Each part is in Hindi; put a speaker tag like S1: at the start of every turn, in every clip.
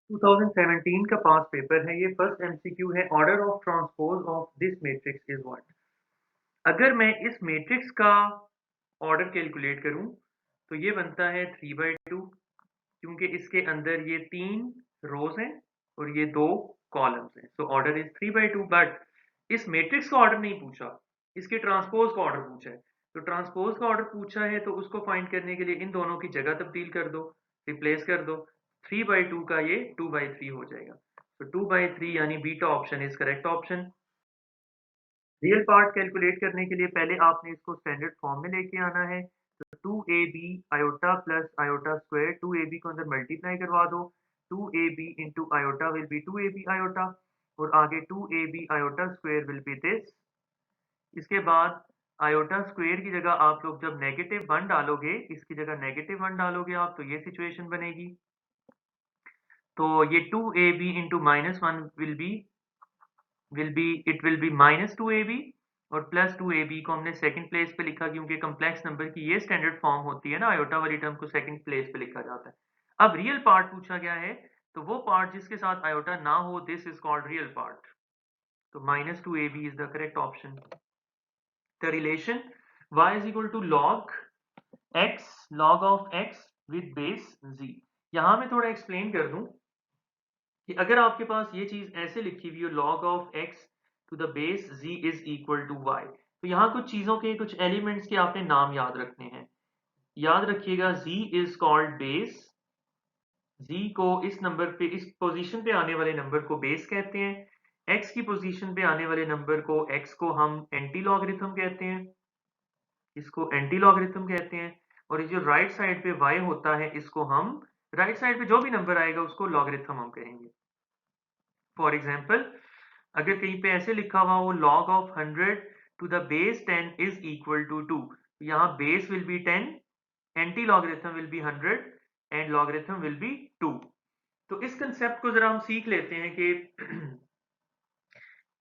S1: 2017 का पास पेपर है। ये फर्स्ट एमसीक्यू है। Order of transpose of this matrix is what. अगर मैं इस मैट्रिक्स का ऑर्डर कैलकुलेट करूं तो ये बनता है 3/2, क्योंकि इसके अंदर ये 3 रोज हैं और ये 2 कॉलम्स हैं। So order is 3/2। बट इस मैट्रिक्स का ऑर्डर नहीं पूछा, इसके ट्रांसपोज का ऑर्डर पूछा है। तो ट्रांसपोज का ऑर्डर पूछा है तो उसको फाइंड करने के लिए इन दोनों की जगह तब्दील कर दो, रिप्लेस कर दो। 3/2 का ये 2/3 हो जाएगा। तो 2/3 यानी beta option is correct option. Real part calculate करने के लिए पहले आपने इसको स्टैंडर्ड फॉर्म में लेके आना है। तो 2ab iota plus iota square, 2ab को अंदर मल्टीप्लाई करवा दो। 2ab into iota will be 2ab iota, और आगे 2ab iota square will be this. इसके बाद आयोटा स्क्वायर की जगह आप लोग जब -1 डालोगे, इसकी जगह -1 डालोगे आप, तो ये सिचुएशन बनेगी। तो ये 2ab into -1 will be -2ab, और प्लस 2ab को हमने सेकंड प्लेस पे लिखा क्योंकि कम्प्लेक्स नंबर की ये स्टैंडर्ड फॉर्म होती है ना, आयोटा वाली टर्म को सेकंड प्लेस पे लिखा जाता है। अब रियल पार्ट पूछा गया है, तो वो पार्ट जिसके साथ आयोटा ना हो, this is called real part. तो -2ab is the correct option. The relation y is equal to log of x with base z। यहां मैं थोड़ा एक्सप्लेन कर दूं कि अगर आपके पास ये चीज ऐसे लिखी हुई हो, log of x to the base z is equal to y, तो यहाँ कुछ चीजों के, कुछ एलिमेंट्स के आपने नाम याद रखने हैं। याद रखिएगा z is called base. z को इस नंबर पे, इस पोजीशन पे आने वाले नंबर को बेस कहते हैं। x की पोजीशन पे आने वाले नंबर को, x को हम एंटी लॉगरिथम कहते हैं, इसको एंटी लॉगरिथम कहते हैं। और ये जो राइट साइड पे y होता है, इसको हम, राइट साइड पे जो भी नंबर आएगा उसको लॉगरिथम हम कहेंगे। फॉर एग्जाम्पल, अगर कहीं पे ऐसे लिखा हुआ हो log of 100 to the base 10 is equal to 2, यहाँ base will be 10, antilogarithm will be 100 and logarithm will be 2। तो इस कंसेप्ट को जरा हम सीख लेते हैं कि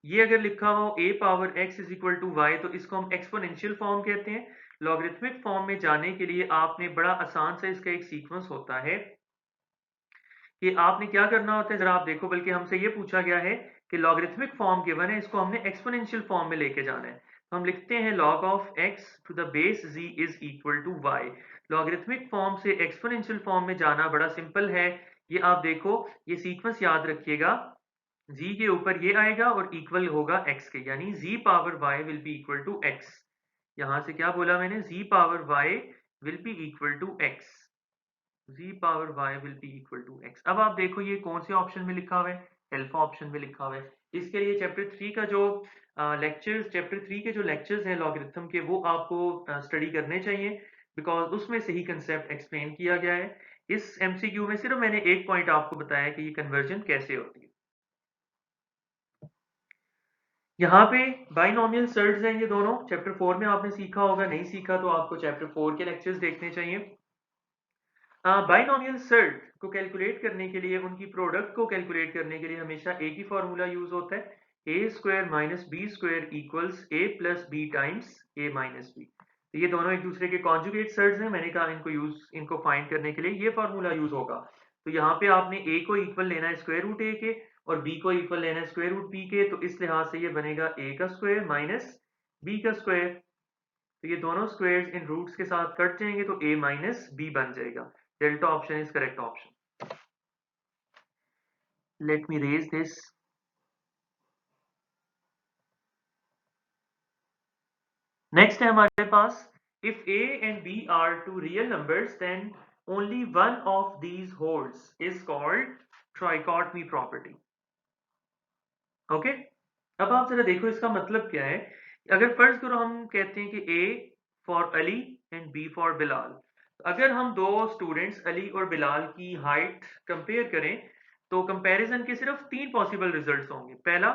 S1: ये अगर लिखा हो a power x is equal to y, तो इसको हम एक्सपोनेंशियल फॉर्म कहते हैं। लॉगरिथमिक फॉर्म में जाने के लिए आपने, बड़ा आसान सा इसका एक सीक्वेंस होता है कि आपने क्या करना होता है, जरा आप देखो। बल्कि हमसे ये पूछा गया है कि लॉगरिथमिक फॉर्म गिवन है, इसको हमने एक्सपोनेंशियल फॉर्म में लेके जाना है। तो हम लिखते हैं log of x to the base z is equal to y। Logarithmic form से एक्सपोनेंशियल फॉर्म में जाना बड़ा सिंपल है। ये आप देखो, ये सीक्वेंस याद रखिएगा। z के ऊपर ये आएगा और इक्वल होगा x के, यानी z power y will be equal to x। यहां से क्या बोला मैंने, z power y will be equal to x। z power y will be equal to x। अब आप देखो ये कौन से ऑप्शन में लिखा हुआ है, अल्फा ऑप्शन में लिखा हुआ है। इसके लिए चैप्टर 3 का जो चैप्टर 3 के जो लेक्चर्स हैं लॉगरिथम के, वो आपको स्टडी करने चाहिए, बिकॉज उसमें सही कंसेप्ट एक्सप्लेन किया गया है। इस एमसीक्यू में सिर्फ मैंने एक पॉइंट आपको बताया कि ये कन्वर्जन कैसे होती है। यहाँ पे बाइनोमियल सर्ट्स हैं ये दोनों, चैप्टर 4 में आपने सीखा होगा, नहीं सीखा तो आपको चैप्टर 4 के लेक्चर्स देखने चाहिए। बाइनोमियल सर्ट को कैलकुलेट करने के लिए, उनकी प्रोडक्ट को कैलकुलेट करने के लिए हमेशा एक ही फॉर्मूला यूज होता है, a square minus b square equals a plus b times a minus b. तो ये दोनों एक दूसरे के कॉन्जुगेट सर्ट्स हैं। मैंने कहा इनको फाइंड करने के लिए ये फॉर्मूला यूज होगा। तो यहाँ पे आपने a को इक्वल लेना है स्क्वायर रूट a के, और b को इक्वल लेना है स्क्वायर रूट b के। तो इस लिहाज से ये बनेगा a का स्क्वायर माइनस b का स्क्वायर। तो ये दोनों स्क्वायर्स इन रूट्स के साथ कट जाएंगे, तो a माइनस b बन जाएगा। Delta option is correct option. Let me raise this. Next है हमारे पास, if a and b are two real numbers then only one of these holds is called trichotomy property. Okay, अब आप जरा देखो इसका मतलब क्या है। अगर फर्ज करो हम कहते हैं कि a for Ali and b for Bilal. अगर हम दो स्टूडेंट्स अली और बिलाल की हाइट कंपेयर करें, तो कंपैरिजन के सिर्फ 3 पॉसिबल रिजल्ट्स होंगे। पहला,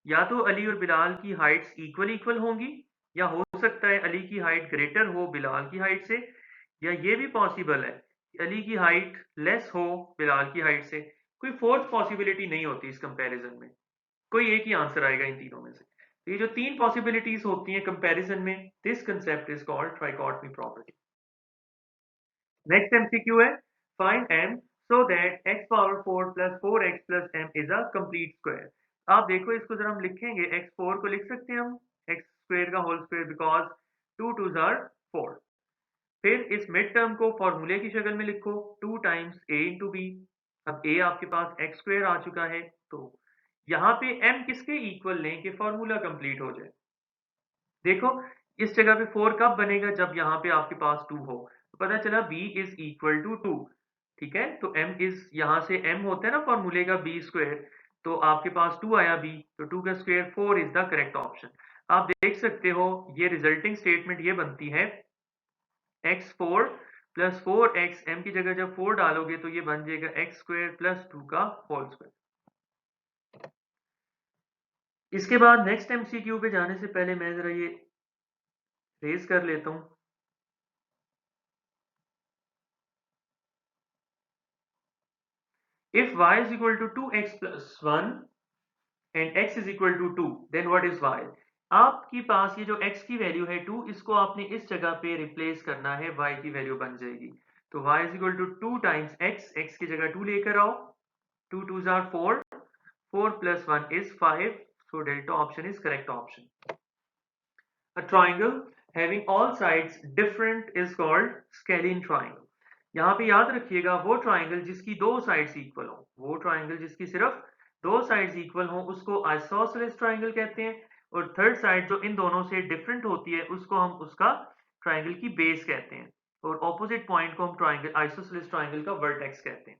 S1: या तो अली और बिलाल की हाइट्स इक्वल इक्वल होंगी, या हो सकता है अली की हाइट ग्रेटर हो बिलाल की हाइट से, या ये भी पॉसिबल है कि अली की हाइट लेस हो बिलाल की हाइट से। कोई फोर्थ पॉसिबिलिटी नहीं होती इस कंपैरिजन में, कोई एक ही आंसर आएगा इन तीनों में से। तो ये जो 3 पॉसिबिलिटीज होती हैं कंपैरिजन में, this concept is called trichotomy property. Next MCQ है, find m so that x power 4 plus 4x plus m is a complete square. आप देखो इसको जरा हम लिखेंगे, x4 को लिख सकते हैं हम x स्क्वायर का whole square, because 2 2s are 4. फिर इस मिड टर्म को फॉर्मूले की शक्ल में लिखो, 2 टाइम्स a इंटू बी. अब a आपके पास x स्क्वायर आ चुका है, तो यहाँ पे m किसके इक्वल लें कि फॉर्मूला कंप्लीट हो जाए. देखो इस जगह पे 4 कब बनेगा, जब यहाँ पे आपके पास 2 हो. तो पता चला b इज इक्वल टू 2. ठीक है, तो m इज, यहाँ से m होता है ना फॉर्मूले का b स्क्वायर, तो आपके पास 2 आया b, तो 2 का square 4 is the correct option. आप देख सकते हो ये रिजल्टिंग स्टेटमेंट ये बनती है x4 प्लस 4x, m की जगह जब 4 डालोगे तो ये बन जाएगा x स्क्वायर प्लस 2 का होल स्क्वायर. इसके बाद नेक्स्ट एमसीक्यू पे जाने से पहले मैं जरा ये रेज कर लेता हूं. If y is equal to 2x plus 1 and x is equal to 2, then what is y? आपके पास ये जो x की वैल्यू है 2, इसको आपने इस जगह पे रिप्लेस करना है, y की वैल्यू बन जाएगी. तो y is equal to 2 times x, x की जगह 2 लेकर आओ, 2 2s are 4, 4 plus 1 is 5, so delta option is correct option. A triangle having all sides different is called scalene triangle. यहाँ पे याद रखिएगा, वो ट्राइंगल जिसकी दो साइड्स इक्वल हो, वो ट्राइंगल जिसकी सिर्फ दो साइड्स इक्वल हो उसको आइसोसेलेस ट्राइंगल कहते हैं, और थर्ड साइड जो इन दोनों से डिफरेंट होती है उसको हम उसका ट्राइंगल की बेस कहते हैं, और ऑपोजिट पॉइंट को हम ट्राइंगल आइसोसेलेस ट्राइंगल का वर्टेक्स कहते हैं.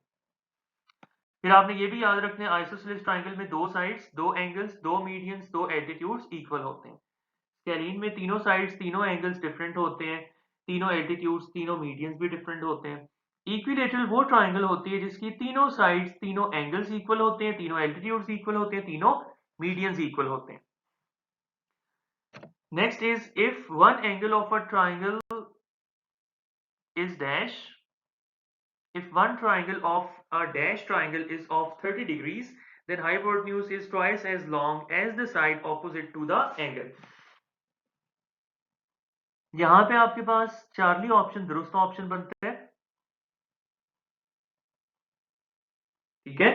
S1: फिर आपने ये भी याद रखना है, आइसोसेलेस ट्राइंगल में दो साइड्स, दो एंगल्स, दो मीडियंस, दो एल्टीट्यूड्स इक्वल होते हैं. स्केलीन में तीनों साइड्स, तीनों एंगल्स डिफरेंट होते हैं, तीनों एल्टीट्यूड्स, तीनों मीडियंस भी डिफरेंट होते हैं. इक्विलेटरल वो ट्राइंगल होती है जिसकी तीनों साइड्स, तीनों एंगल्स इक्वल होते हैं, तीनों एल्टीट्यूड्स इक्वल होते हैं, तीनों मीडियंस इक्वल होते हैं. Next is if one angle of a triangle is dash, if one triangle of a dash triangle is of 30 degrees, then hypotenuse is twice as long as the side opposite to the angle. यहां पे आपके पास चार्ली ऑप्शन दुरुस्त ऑप्शन बनता है. ठीक है,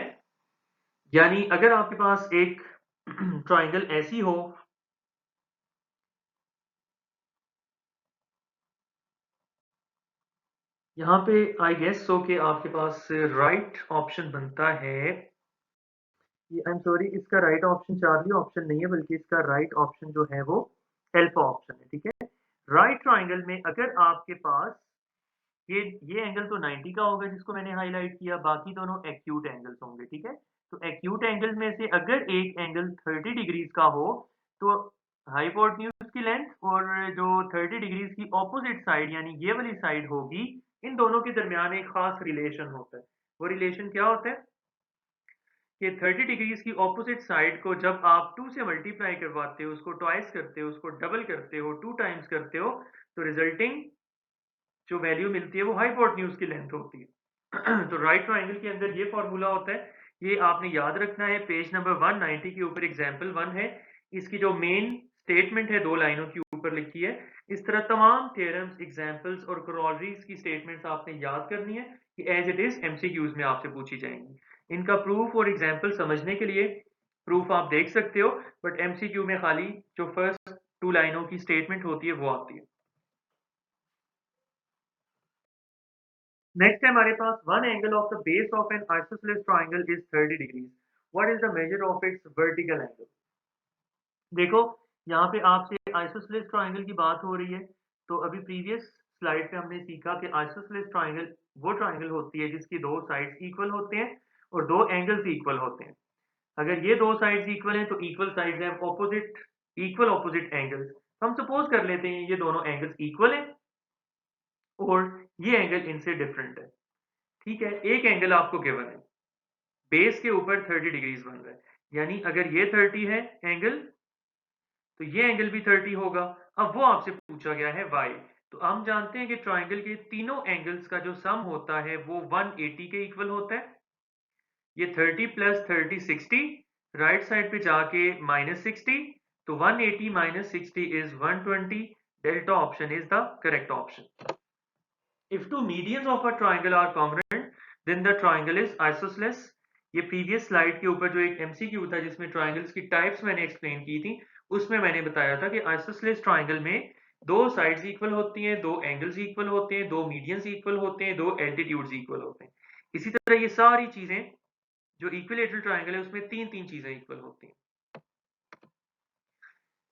S1: यानी अगर आपके पास एक ट्राइंगल ऐसी हो, यहाँ पे आई गेस सो कि आपके पास राइट ऑप्शन बनता है, ये आई एम सॉरी, इसका राइट ऑप्शन चार्ली ऑप्शन नहीं है, बल्कि इसका राइट ऑप्शन जो है वो अल्फा ऑप्शन है. ठीक है, राइट ट्राइंगल में अगर आपके पास ये एंगल तो 90 का होगा जिसको मैंने हाईलाइट किया, बाकी दोनों एक्यूट एंगल्स होंगे. ठीक है, तो एक्यूट एंगल में से अगर एक एंगल 30 डिग्रीज का हो, तो हाइपोटेन्यूज की लेंथ और जो 30 डिग्रीज की ऑपोजिट साइड यानी ये वाली साइड होगी, इन दोनों के दरमियान एक खास रिलेशन होता है. वो रिलेशन क्या होता है कि 30 डिग्रीज की ऑपोजिट साइड को जब आप 2 से मल्टीप्लाई करवाते हो, उसको ट्वाइस करते हो, उसको डबल करते हो, 2 टाइम्स करते हो, तो रिजल्टिंग जो वैल्यू मिलती है वो हाइपोटेन्यूज की लेंथ होती है. तो राइट ट्राइंगल के अंदर ये फॉर्मूला होता है, ये आपने याद रखना है. पेज नंबर 190 के ऊपर एग्जाम्पल 1 है, इसकी जो मेन स्टेटमेंट है 2 लाइनों के ऊपर लिखी है. इस तरह तमाम थ्योरम्स, एग्जाम्पल्स और कोरोलरीज की स्टेटमेंट्स आपने याद करनी है कि एज इट इज एमसीक्यूज में आपसे पूछी जाएंगी. इनका प्रूफ और एग्जाम्पल समझने के लिए प्रूफ आप देख सकते हो, बट एमसीक्यू में खाली जो फर्स्ट 2 लाइनों की स्टेटमेंट होती है वो आती है. नेक्स्ट है हमारे पास, one angle of the base of an isosceles triangle is 30 degrees, what is the measure of its vertical angle. देखो यहाँ पे आपसे आइसोसेलेस ट्राइंगल की बात हो रही है, तो अभी प्रीवियस स्लाइड पे हमने सीखा कि आइसोसेलेस ट्राइंगल वो ट्राइंगल होती है जिसकी दो साइड्स इक्वल होते हैं और दो एंगल्स इक्वल होते हैं. अगर ये दो साइड्स इक्वल हैं तो इक्वल साइड्स हैं ऑपोजिट, इक्वल ऑपोजिट एंगल्स. हम सपोज कर लेते हैं ये दोनों एंगल्स इक्वल हैं और ये एंगल इनसे डिफरेंट है. ठीक है, एक एंगल आपको गिवन है, बेस के ऊपर 30 डिग्रीज बन रहा है, यानी अगर ये 30 है एंगल, तो ये एंगल भी 30 होगा. अब वो आपसे पूछा गया है y. तो हम जानते हैं कि ट्राइंगल के तीनों एंगल्स का जो सम होता है वो 180 के इक्वल होता है. ये 30 प्लस 30 60, राइट साइड पे जाके -60, तो 180 minus 60 is 120. Delta option is the correct option. If two medians of a triangle are congruent, then the triangle is isosceles. ये प्रीवियस स्लाइड के ऊपर जो एक एमसीक्यू था जिसमें ट्राइंगल्स की टाइप्स मैंने एक्सप्लेन की थी, उसमें मैंने बताया था कि आइसोसेलेस ट्राइंगल में दो साइड्स इक्वल होती हैं, दो एंगल्स इक्वल होते हैं, दो मीडियंस इक्वल होते हैं, दो एल्टीट्यूड्स इक्वल होते हैं। इसी तरह ये सारी चीजें जो इक्विलेटरल ट्राइंगल है उसमें तीन तीन चीजें इक्वल होती हैं।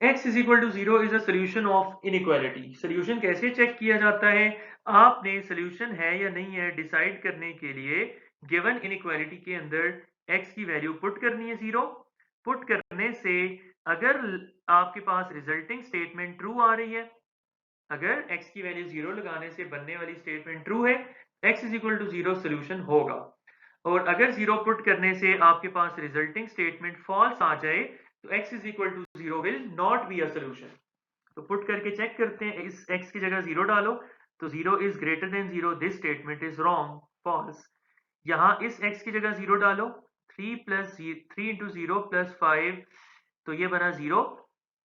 S1: x is equal to 0 is a solution of inequality। Solution कैसे चेक किया जाता है? आपने सोल्यूशन है या नहीं है डिसाइड करने के लिए गिवन इनइक्वालिटी के अंदर x की वैल्यू पुट करनी है 0। पुट करने से अगर आपके पास रिजल्टिंग स्टेटमेंट ट्रू आ रही है, अगर x की वैल्यू 0 लगाने से बनने वाली स्टेटमेंट ट्रू है, x is equal to 0 solution होगा। और अगर 0 पुट करने से आपके पास रिजल्टिंग स्टेटमेंट फॉल्स आ जाए तो x is equal to 0 will not be a solution। तो पुट करके चेक करते हैं, इस x की जगह 0 डालो तो 0 is greater than 0, this statement is wrong, false. यहाँ इस x की जगह 0 डालो, 3 इंटू 0 प्लस 5, तो ये बना 0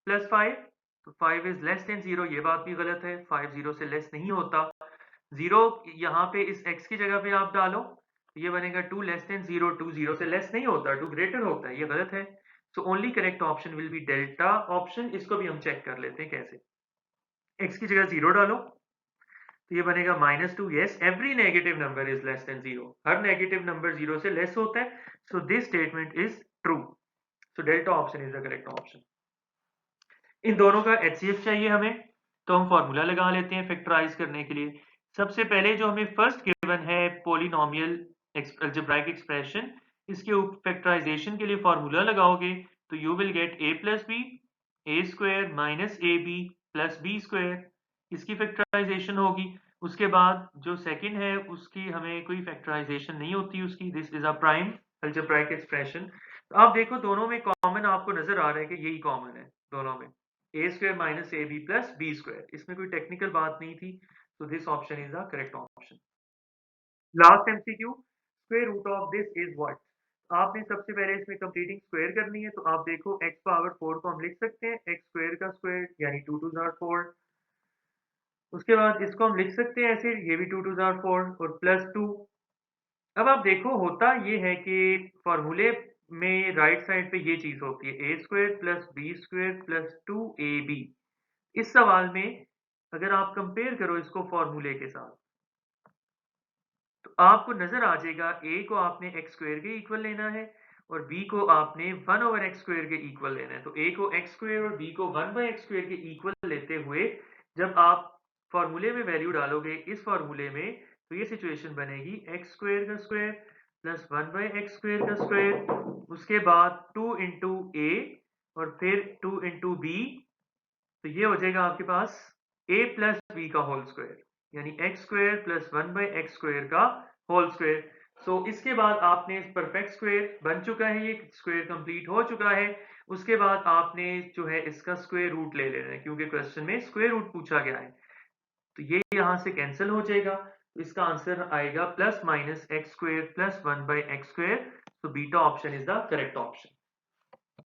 S1: प्लस 5, तो 5 इज लेस देन 0, ये बात भी गलत है, 5 0 से लेस नहीं होता। 0 यहाँ पे इस x की जगह पे आप डालो, ये बनेगा 2 लेस देन 0, 2 0 से लेस नहीं होता, 2 ग्रेटर होता है, ये गलत है। So only correct option will be delta option. इसको भी हम चेक कर लेते हैं कैसे। x की जगह 0 डालो तो ये बनेगा -2। Yes, every negative number is less than 0, हर नेगेटिव नंबर 0 से लेस होता है, so this statement is true. So delta option is the correct option. इन दोनों का HCF चाहिए हमें, तो हम फॉर्मूला लगा लेते हैं फैक्टराइज करने के लिए। सबसे पहले जो हमें फर्स्ट गिवन है पॉलिनोमियल अलजेब्राइक एक्सप्रेशन, इसके फैक्टराइजेशन के लिए फॉर्मूला लगाओगे तो you will get a plus b a square minus a b plus b square, इसकी फैक्टराइजेशन होगी। उसके बाद जो सेकंड है उसकी हमें कोई फैक्टराइजेशन नहीं होती उसकी, this is a prime algebraic expression. तो आप देखो दोनों में कॉमन आपको नजर आ रहा है कि यही कॉमन है दोनों में, a square minus a b plus b square, इसमें कोई टेक्निकल बात नहीं थी, so this option is the correct option। Last MCQ, square root of this is what. आपने सबसे पहले इसमें कंप्लीटिंग स्क्वायर करनी है, तो आप देखो x पावर 4 को हम लिख सकते हैं x स्क्वायर का स्क्वायर यानी 2 2 जार 4। उसके बाद इसको हम लिख सकते हैं ऐसे, ये भी 2 2 जार 4 और प्लस 2। अब आप देखो होता ये है कि फॉर्मूले में राइट साइड पे ये चीज होती है, a square plus b square plus 2ab। इस सवाल में अगर आप कंपेयर करो इसको फॉर्मूले के साथ तो आपको नजर आ जाएगा a को आपने x स्क्वायर के इक्वल लेना है और b को आपने 1 ओवर x स्क्वायर के इक्वल लेना है। तो a को x स्क्वायर और b को 1 बाई x स्क्वायर के इक्वल लेते हुए जब आप फॉर्मूले में वैल्यू डालोगे इस फॉर्मूले में, तो ये सिचुएशन बनेगी x स्क्वायर का square plus 1 by x square का स्क्वायर, उसके बाद 2 इंटू a और फिर 2 इंटू b, तो ये हो जाएगा आपके पास a प्लस b का होल स्क्वायर यानी x square plus 1 by x square का होल स्क्वायर। सो इसके बाद आपने परफेक्ट स्क्वायर बन चुका है, ये स्क्वायर कंप्लीट हो चुका है। उसके बाद आपने जो है इसका स्क्वायर रूट ले लेना है क्योंकि क्वेश्चन में स्क्वायर रूट पूछा गया है, तो ये यहां से कैंसिल हो जाएगा, तो इसका आंसर आएगा plus minus x square plus 1 by x square. तो beta option is the correct option.